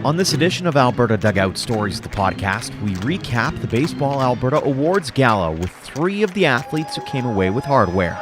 On this edition of Alberta Dugout Stories, the podcast, we recap the Baseball Alberta Awards Gala with 3 of the athletes who came away with hardware.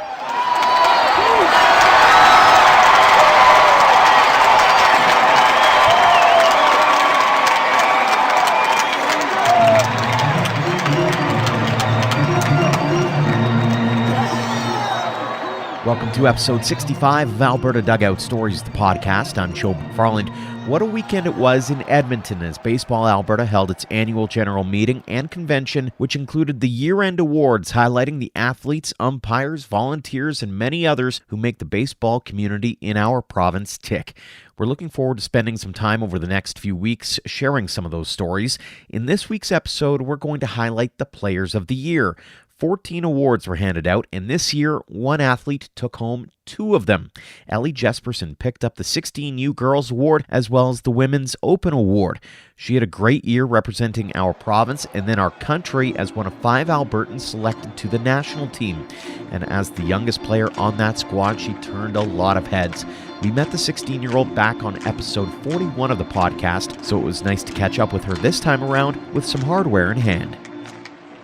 Welcome to episode 65 of Alberta Dugout Stories, the podcast. I'm Joe McFarland. What a weekend it was in Edmonton as Baseball Alberta held its annual general meeting and convention, which included the year-end awards highlighting the athletes, umpires, volunteers, and many others who make the baseball community in our province tick. We're looking forward to spending some time over the next few weeks sharing some of those stories. In this week's episode, we're going to highlight the Players of the Year. 14 awards were handed out, and this year, one athlete took home 2 of them. Ellie Jesperson picked up the 16U Girls Award as well as the Women's Open Award. She had a great year representing our province and then our country as one of 5 Albertans selected to the national team. And as the youngest player on that squad, she turned a lot of heads. We met the 16-year-old back on episode 41 of the podcast, so it was nice to catch up with her this time around with some hardware in hand.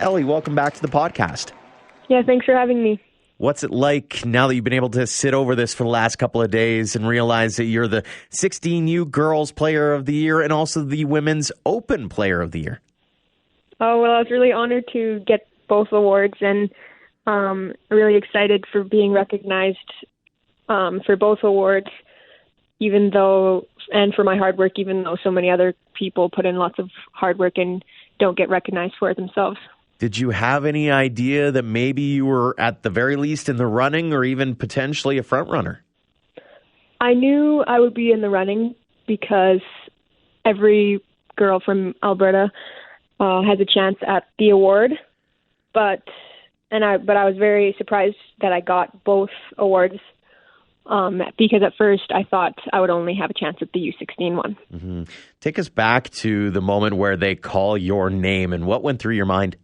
Ellie, welcome back to the podcast. Yeah, thanks for having me. What's it like now that you've been able to sit over this for the last couple of days and realize that you're the 16U Girls Player of the Year and also the Women's Open Player of the Year? Oh, well, I was really honored to get both awards and really excited for being recognized for both awards, and for my hard work, even though so many other people put in lots of hard work and don't get recognized for it themselves. Did you have any idea that maybe you were at the very least in the running or even potentially a front runner? I knew I would be in the running because every girl from Alberta has a chance at the award, but I was very surprised that I got both awards because at first I thought I would only have a chance at the U16 one. Mm-hmm. Take us back to the moment where they call your name and what went through your mind?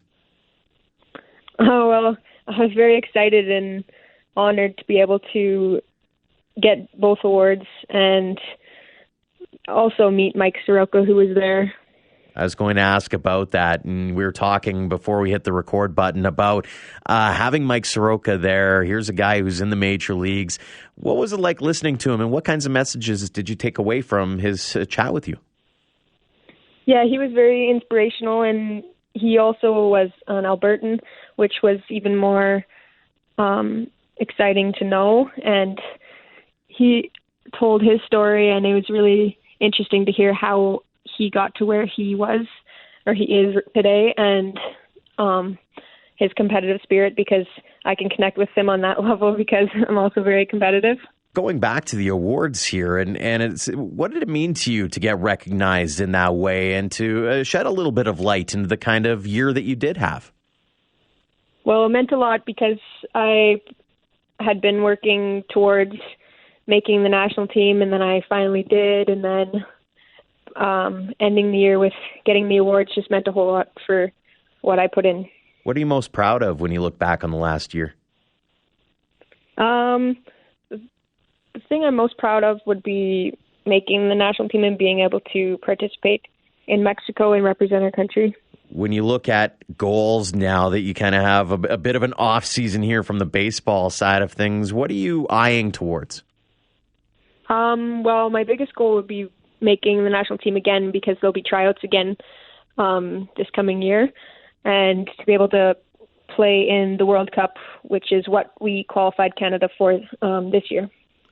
Oh, well, I was very excited and honored to be able to get both awards and also meet Mike Soroka, who was there. I was going to ask about that, and we were talking before we hit the record button about having Mike Soroka there. Here's a guy who's in the major leagues. What was it like listening to him, and what kinds of messages did you take away from his chat with you? Yeah, he was very inspirational, and he also was an Albertan, which was even more exciting to know. And he told his story, and it was really interesting to hear how he got to where he was, or he is today, and his competitive spirit, because I can connect with him on that level because I'm also very competitive. Going back to the awards here, and what did it mean to you to get recognized in that way and to shed a little bit of light into the kind of year that you did have? Well, it meant a lot because I had been working towards making the national team, and then I finally did, and then ending the year with getting the awards just meant a whole lot for what I put in. What are you most proud of when you look back on the last year? The thing I'm most proud of would be making the national team and being able to participate in Mexico and represent our country. When you look at goals now that you kind of have a bit of an off season here from the baseball side of things, what are you eyeing towards? Well, my biggest goal would be making the national team again because there'll be tryouts again this coming year, and to be able to play in the World Cup, which is what we qualified Canada for this year.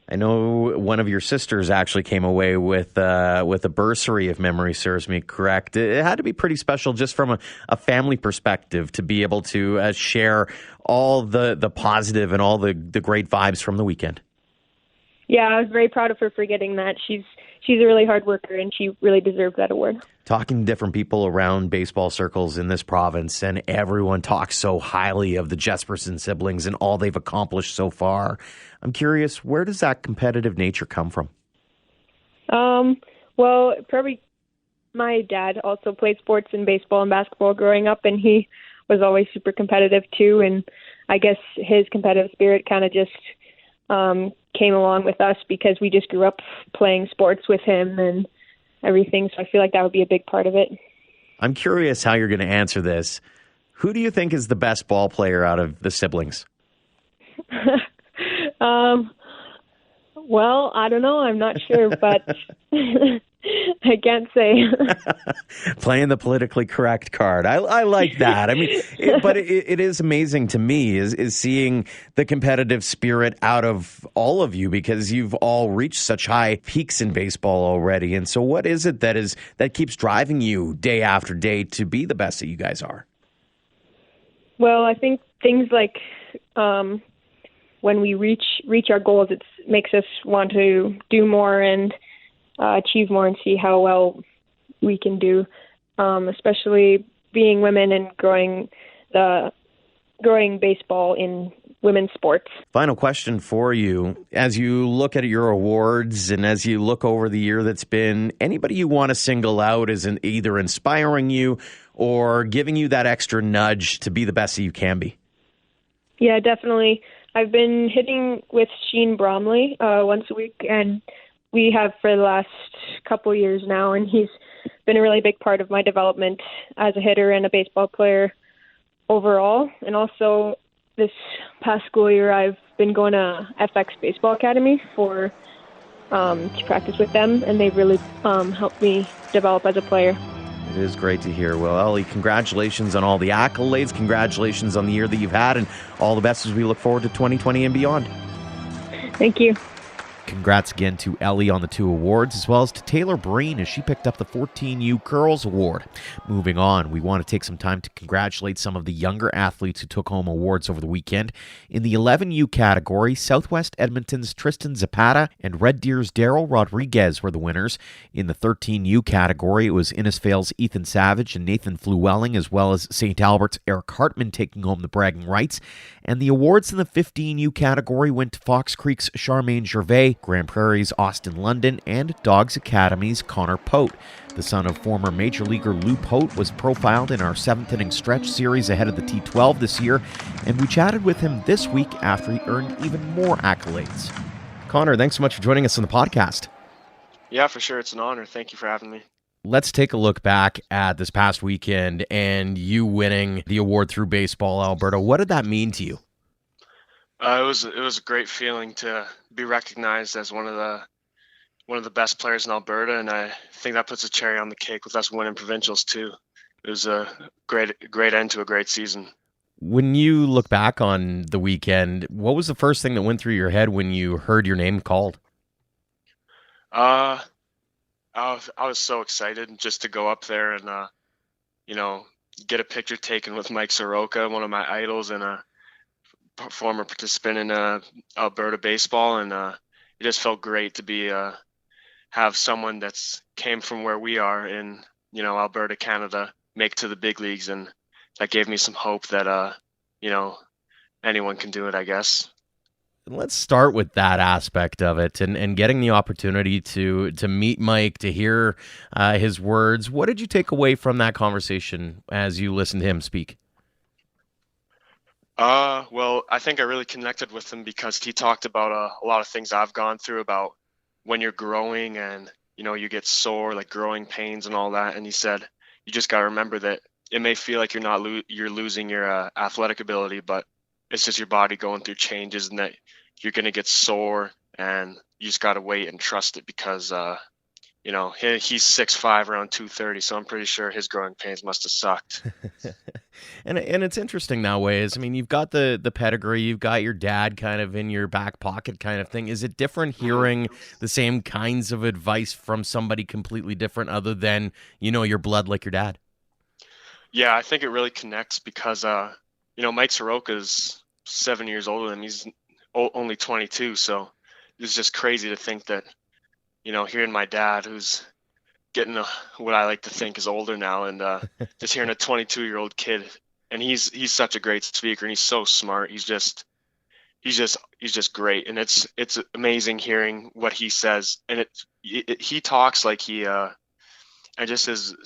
I know one of your sisters actually came away with a bursary, if memory serves me correct. It had to be pretty special just from a family perspective to be able to share all the positive and all the great vibes from the weekend. Yeah, I was very proud of her for getting that. She's a really hard worker, and she really deserved that award. Talking to different people around baseball circles in this province, and everyone talks so highly of the Jesperson siblings and all they've accomplished so far. I'm curious, where does that competitive nature come from? Well, probably my dad also played sports in baseball and basketball growing up, and he was always super competitive too. And I guess his competitive spirit kind of just came along with us because we just grew up playing sports with him and everything. So I feel like that would be a big part of it. I'm curious how you're going to answer this. Who do you think is the best ball player out of the siblings? Well, I don't know. I'm not sure, but I can't say. Playing the politically correct card. I like that. I mean, it is amazing to me is seeing the competitive spirit out of all of you, because you've all reached such high peaks in baseball already. And so what is it that keeps driving you day after day to be the best that you guys are? Well, I think things like when we reach our goals, it makes us want to do more and achieve more and see how well we can do, especially being women and growing baseball in women's sports. Final question for you. As you look at your awards and as you look over the year that's been, anybody you want to single out as either inspiring you or giving you that extra nudge to be the best that you can be? Yeah, definitely. I've been hitting with Sheen Bromley once a week, and we have for the last couple years now, and he's been a really big part of my development as a hitter and a baseball player overall. And also this past school year, I've been going to FX Baseball Academy to practice with them, and they've really helped me develop as a player. It is great to hear. Well, Ellie, congratulations on all the accolades. Congratulations on the year that you've had, and all the best as we look forward to 2020 and beyond. Thank you. Congrats again to Ellie on the 2 awards, as well as to Taylor Breen as she picked up the 14U Curls Award. Moving on, we want to take some time to congratulate some of the younger athletes who took home awards over the weekend. In the 11U category, Southwest Edmonton's Tristan Zapata and Red Deer's Daryl Rodriguez were the winners. In the 13U category, it was Innisfail's Ethan Savage and Nathan Flewelling, as well as St. Albert's Eric Hartman taking home the bragging rights. And the awards in the 15U category went to Fox Creek's Charmaine Gervais, Grand Prairie's Austin London, and Dogs Academy's Connor Pote. The son of former Major Leaguer Lou Pote was profiled in our 7th inning stretch series ahead of the T12 this year, and we chatted with him this week after he earned even more accolades. Connor, thanks so much for joining us on the podcast. Yeah, for sure. It's an honor. Thank you for having me. Let's take a look back at this past weekend and you winning the award through Baseball Alberta. What did that mean to you? It was a great feeling to be recognized as one of the best players in Alberta, and I think that puts a cherry on the cake with us winning provincials too. It was a great end to a great season. When you look back on the weekend, what was the first thing that went through your head when you heard your name called? I was so excited just to go up there and get a picture taken with Mike Soroka, one of my idols and a former participant in Alberta baseball, and it just felt great to be have someone that's came from where we are in Alberta, Canada, make to the big leagues, and that gave me some hope that anyone can do it, I guess. Let's start with that aspect of it and getting the opportunity to meet Mike, to hear his words. What did you take away from that conversation as you listened to him speak? Well, I think I really connected with him because he talked about a lot of things I've gone through about when you're growing and, you get sore, like growing pains and all that. And he said, you just got to remember that it may feel like you're losing your athletic ability, but it's just your body going through changes and that you're going to get sore and you just got to wait and trust it because, he's 6'5", around 230, so I'm pretty sure his growing pains must have sucked. And it's interesting that way. I mean, you've got the pedigree, you've got your dad kind of in your back pocket kind of thing. Is it different hearing the same kinds of advice from somebody completely different other than, your blood like your dad? Yeah, I think it really connects because, Mike Soroka's 7 years older than me. He's only 22, so it's just crazy to think that, hearing my dad, who's getting what I like to think is older now, and just hearing a 22-year-old kid, and he's such a great speaker, and he's so smart. He's just great, and it's amazing hearing what he says, and he talks like and just his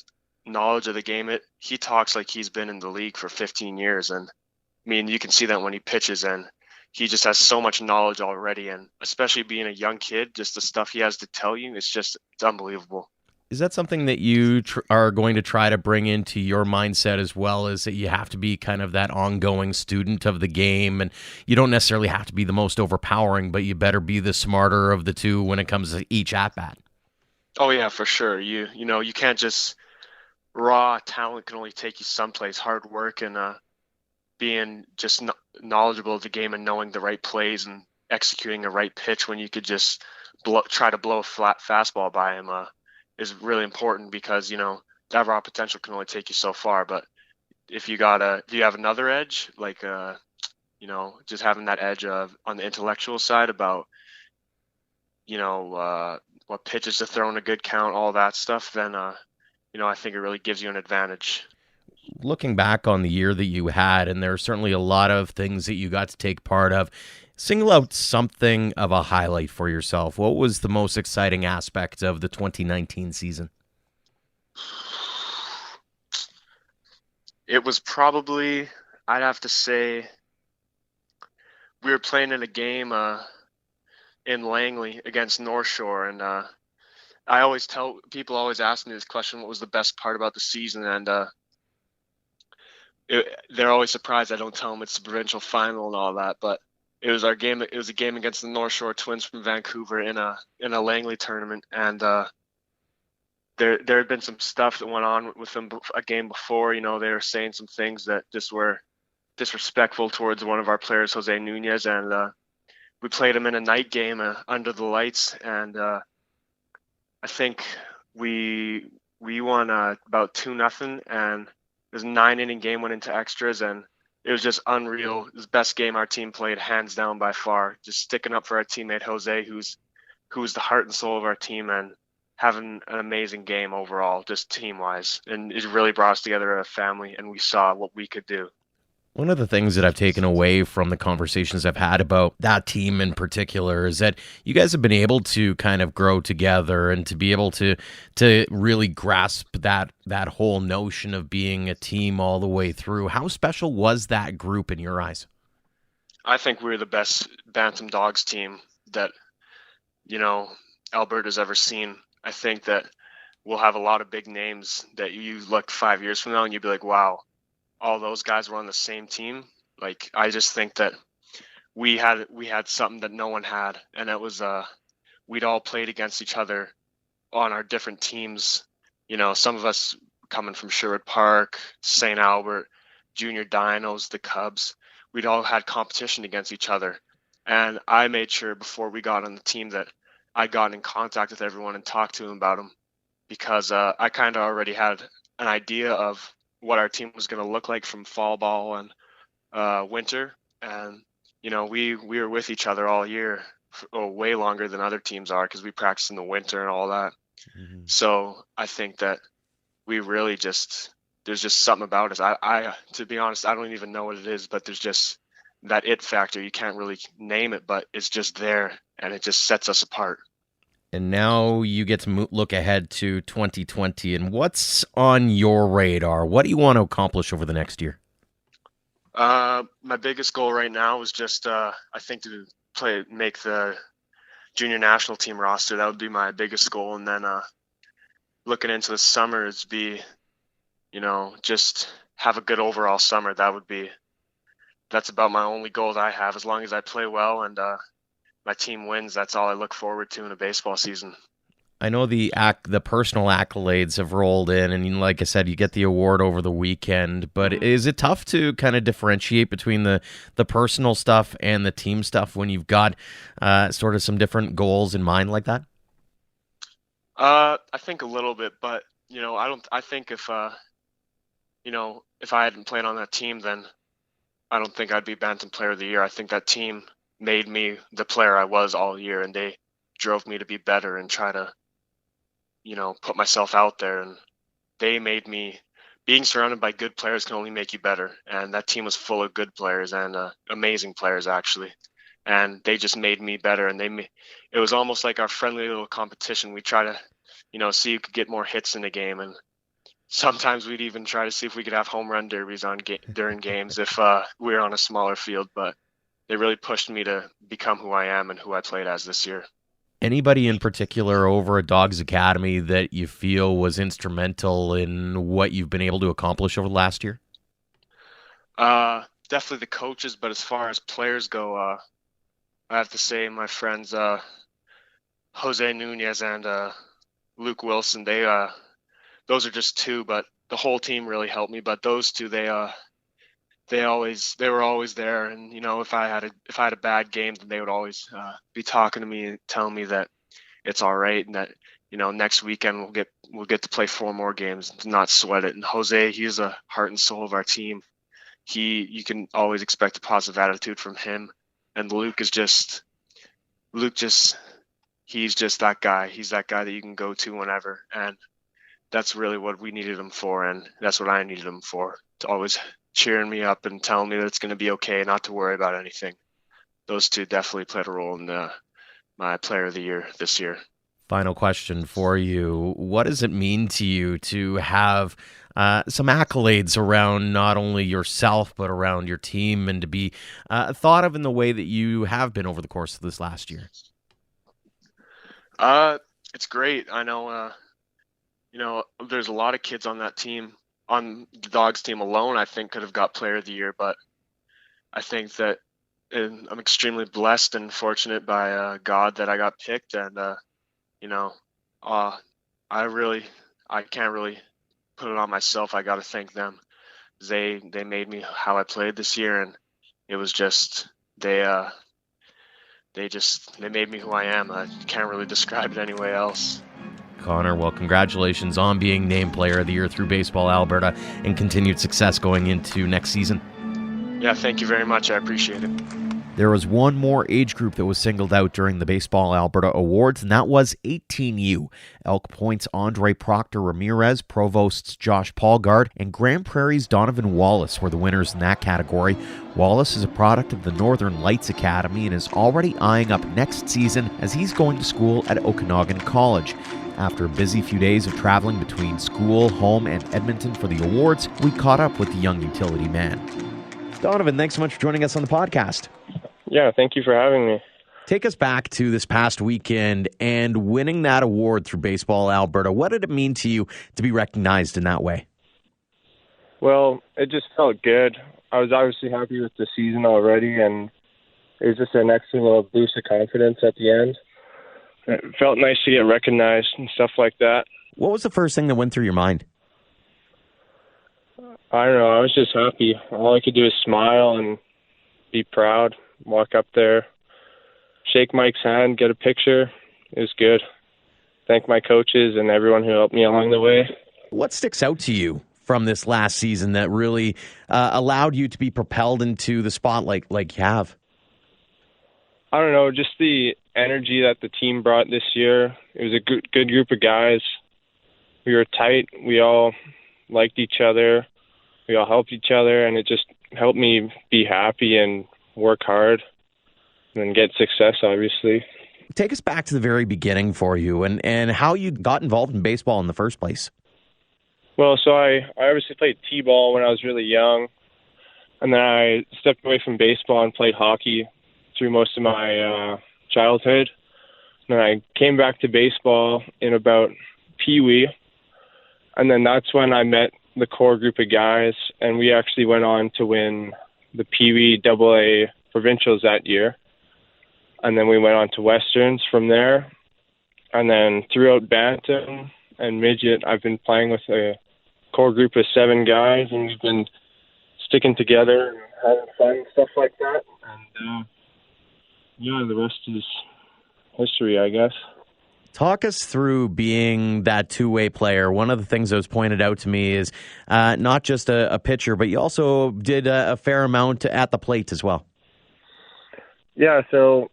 knowledge of the game. He talks like he's been in the league for 15 years, and I mean you can see that when he pitches, and he just has so much knowledge already, and especially being a young kid, just the stuff he has to tell you, it's unbelievable. Is that something that you are going to try to bring into your mindset as well, is that you have to be kind of that ongoing student of the game, and you don't necessarily have to be the most overpowering, but you better be the smarter of the two when it comes to each at-bat? Oh yeah, for sure. You can't just raw talent can only take you someplace. Hard work and being just knowledgeable of the game and knowing the right plays and executing the right pitch when you could just try to blow a flat fastball by him is really important, because that raw potential can only take you so far. But if do you have another edge, like just having that edge of on the intellectual side about what pitches to throw in a good count, all that stuff, then I think it really gives you an advantage. Looking back on the year that you had, and there are certainly a lot of things that you got to take part of, single out something of a highlight for yourself. What was the most exciting aspect of the 2019 season? It was probably, I'd have to say, we were playing in a game in Langley against North Shore, and I always tell people, always ask me this question: what was the best part about the season? And they're always surprised I don't tell them it's the provincial final and all that. But it was our game. It was a game against the North Shore Twins from Vancouver in a Langley tournament, and there had been some stuff that went on with them a game before. They were saying some things that just were disrespectful towards one of our players, Jose Nunez, and we played him in a night game under the lights, and I think we won about 2-0, and it was a 9-inning game, went into extras, and it was just unreal. It was the best game our team played, hands down by far. Just sticking up for our teammate Jose, who's the heart and soul of our team, and having an amazing game overall, just team wise. And it really brought us together as a family, and we saw what we could do. One of the things that I've taken away from the conversations I've had about that team in particular is that you guys have been able to kind of grow together and to be able to really grasp that whole notion of being a team all the way through. How special was that group in your eyes? I think we're the best Bantam Dogs team that, Alberta's ever seen. I think that we'll have a lot of big names that you look 5 years from now and you'd be like, wow, all those guys were on the same team. Like, I just think that we had something that no one had, and it was we'd all played against each other on our different teams. Some of us coming from Sherwood Park, St. Albert, Junior Dinos, the Cubs. We'd all had competition against each other, and I made sure before we got on the team that I got in contact with everyone and talked to them about them, because I kind of already had an idea of what our team was going to look like from fall ball and winter. And, we were with each other all year, way longer than other teams are, because we practice in the winter and all that. Mm-hmm. So I think that we really there's just something about us. I, to be honest, I don't even know what it is, but there's just that it factor. You can't really name it, but it's just there, and it just sets us apart. And now you get to look ahead to 2020, and what's on your radar? What do you want to accomplish over the next year? My biggest goal right now is just, I think, to make the junior national team roster. That would be my biggest goal. And then looking into the summer is just have a good overall summer. That's about my only goal that I have. As long as I play well and my team wins, that's all I look forward to in a baseball season. I know the personal accolades have rolled in, and like I said, you get the award over the weekend, but is it tough to kind of differentiate between the personal stuff and the team stuff when you've got sort of some different goals in mind like that? I think a little bit, but I think if I hadn't played on that team, then I don't think I'd be Bantam Player of the Year. I think that team made me the player I was all year, and they drove me to be better and try to, put myself out there. And they made me, being surrounded by good players can only make you better. And that team was full of good players and amazing players, actually. And they just made me better. And it was almost like our friendly little competition. We try to, see who could get more hits in the game. And sometimes we'd even try to see if we could have home run derbies during games if we were on a smaller field. But they really pushed me to become who I am and who I played as this year. Anybody in particular over at Dogs Academy that you feel was instrumental in what you've been able to accomplish over the last year? Definitely the coaches, but as far as players go, I have to say my friends Jose Nunez and Luke Wilson. Those are just two, but the whole team really helped me. But those two, they were always there. And if I had a bad game, then they would always be talking to me and telling me that it's all right and that next weekend we'll get to play 4 more games and not sweat it. And Jose, he's the heart and soul of our team. You can always expect a positive attitude from him. And Luke, he's just that guy. He's that guy that you can go to whenever. And that's really what we needed him for. And that's what I needed him for, to always cheering me up and telling me that it's going to be okay, not to worry about anything. Those two definitely played a role in my player of the year this year. Final question for you. What does it mean to you to have some accolades around not only yourself, but around your team, and to be thought of in the way that you have been over the course of this last year? It's great. I know, there's a lot of kids on that team, on the Dogs team alone, I think could have got player of the year, but I think that I'm extremely blessed and fortunate by God that I got picked. And, I can't really put it on myself. I got to thank them. They made me how I played this year, and it was just they made me who I am. I can't really describe it any way else. Connor, well, congratulations on being named Player of the Year through Baseball Alberta, and continued success going into next season. Yeah, thank you very much. I appreciate it. There was one more age group that was singled out during the Baseball Alberta Awards, and that was 18U. Elk Point's Andre Proctor Ramirez, Provost's Josh Paulgard, and Grand Prairie's Donovan Wallace were the winners in that category. Wallace is a product of the Northern Lights Academy and is already eyeing up next season as he's going to school at Okanagan College. After a busy few days of traveling between school, home, and Edmonton for the awards, we caught up with the young utility man. Donovan, thanks so much for joining us on the podcast. Yeah, thank you for having me. Take us back to this past weekend and winning that award through Baseball Alberta. What did it mean to you to be recognized in that way? Well, it just felt good. I was obviously happy with the season already, and it was just an extra little boost of confidence at the end. It felt nice to get recognized and stuff like that. What was the first thing that went through your mind? I don't know. I was just happy. All I could do is smile and be proud, walk up there, shake Mike's hand, get a picture. It was good. Thank my coaches and everyone who helped me along the way. What sticks out to you from this last season that really allowed you to be propelled into the spotlight like you have? I don't know, just the energy that the team brought this year. It was a good group of guys. We were tight. We all liked each other. We all helped each other, and it just helped me be happy and work hard and get success, obviously. Take us back to the very beginning for you and how you got involved in baseball in the first place. Well, so I obviously played t-ball when I was really young, and then I stepped away from baseball and played hockey through most of my childhood. And then I came back to baseball in about Pee-wee, and then that's when I met the core group of guys, and we actually went on to win the Pee-wee AA provincials that year. And then we went on to Westerns from there. And then throughout Bantam and Midget, I've been playing with a core group of 7 guys, and we've been sticking together and having fun, stuff like that. And yeah, the rest is history, I guess. Talk us through being that two-way player. One of the things that was pointed out to me is not just a pitcher, but you also did a fair amount at the plate as well. Yeah, so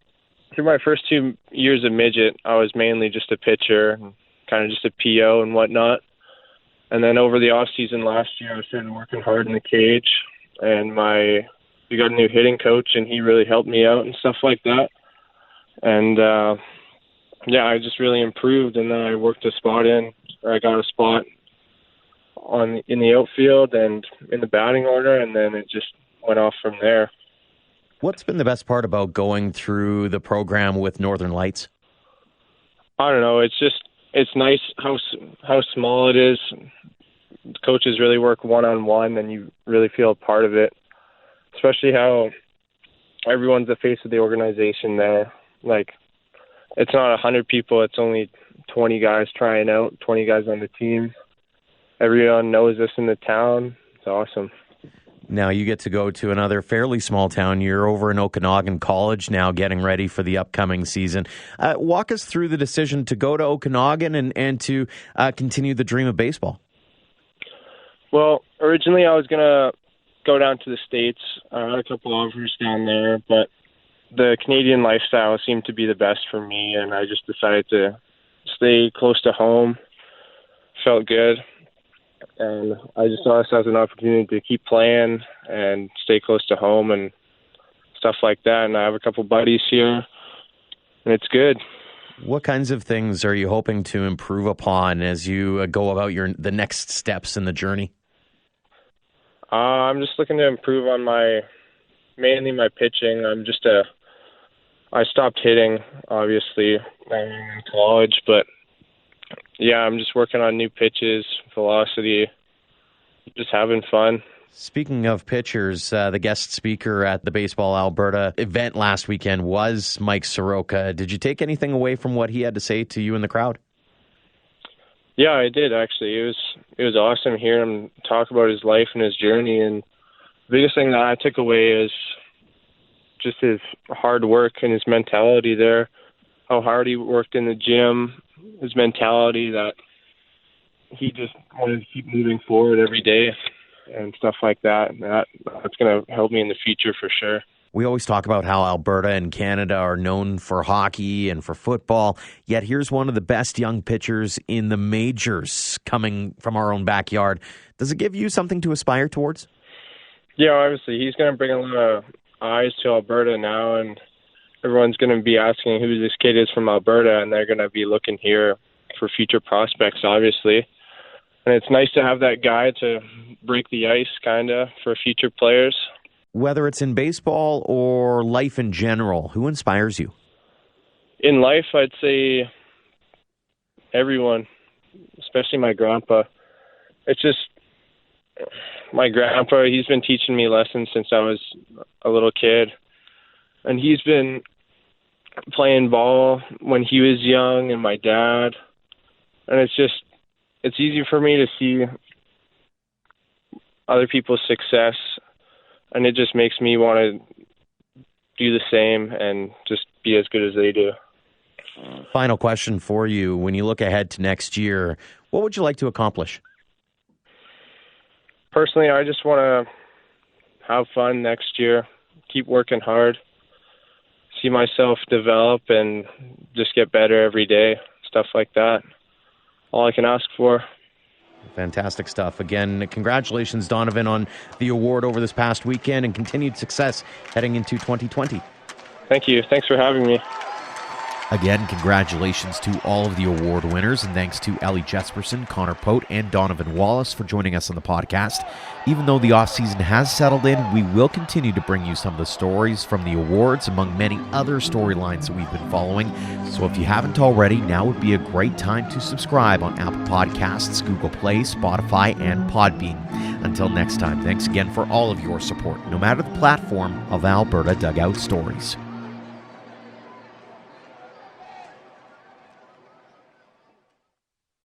through my first 2 years of Midget, I was mainly just a pitcher, kind of just a PO and whatnot. And then over the off season last year, I started working hard in the cage, and we got a new hitting coach, and he really helped me out and stuff like that. And yeah, I just really improved, and then I worked a spot I got a spot in the outfield and in the batting order, and then it just went off from there. What's been the best part about going through the program with Northern Lights? I don't know. It's nice how small it is. Coaches really work one-on-one, and you really feel a part of it. Especially how everyone's the face of the organization there. Like, it's not 100 people. It's only 20 guys trying out, 20 guys on the team. Everyone knows us in the town. It's awesome. Now you get to go to another fairly small town. You're over in Okanagan College now, getting ready for the upcoming season. Walk us through the decision to go to Okanagan and to continue the dream of baseball. Well, originally I was going to go down to the States. I had a couple offers down there, but the Canadian lifestyle seemed to be the best for me, and I just decided to stay close to home. Felt good. And I just saw this as an opportunity to keep playing and stay close to home and stuff like that. And I have a couple buddies here, and it's good. What kinds of things are you hoping to improve upon as you go about the next steps in the journey? I'm just looking to improve on mainly my pitching. I stopped hitting, obviously, in college, but yeah, I'm just working on new pitches, velocity, just having fun. Speaking of pitchers, the guest speaker at the Baseball Alberta event last weekend was Mike Soroka. Did you take anything away from what he had to say to you in the crowd? Yeah, I did, actually. It was awesome hearing him talk about his life and his journey. And the biggest thing that I took away is just his hard work and his mentality there, how hard he worked in the gym, his mentality that he just wanted to keep moving forward every day and stuff like that. And that's going to help me in the future for sure. We always talk about how Alberta and Canada are known for hockey and for football, yet here's one of the best young pitchers in the majors coming from our own backyard. Does it give you something to aspire towards? Yeah, obviously. He's going to bring a lot of eyes to Alberta now, and everyone's going to be asking who this kid is from Alberta, and they're going to be looking here for future prospects, obviously. And it's nice to have that guy to break the ice, kind of, for future players. Whether it's in baseball or life in general, who inspires you? In life, I'd say everyone, especially my grandpa. It's just my grandpa, he's been teaching me lessons since I was a little kid. And he's been playing ball when he was young, and my dad. And it's easy for me to see other people's success, and it just makes me want to do the same and just be as good as they do. Final question for you. When you look ahead to next year, what would you like to accomplish? Personally, I just want to have fun next year, keep working hard, see myself develop and just get better every day, stuff like that. All I can ask for. Fantastic stuff. Again, congratulations, Donovan, on the award over this past weekend and continued success heading into 2020. Thank you. Thanks for having me. Again, congratulations to all of the award winners, and thanks to Ellie Jesperson, Connor Pote, and Donovan Wallace for joining us on the podcast. Even though the offseason has settled in, we will continue to bring you some of the stories from the awards, among many other storylines that we've been following. So if you haven't already, now would be a great time to subscribe on Apple Podcasts, Google Play, Spotify, and Podbean. Until next time, thanks again for all of your support, no matter the platform, of Alberta Dugout Stories.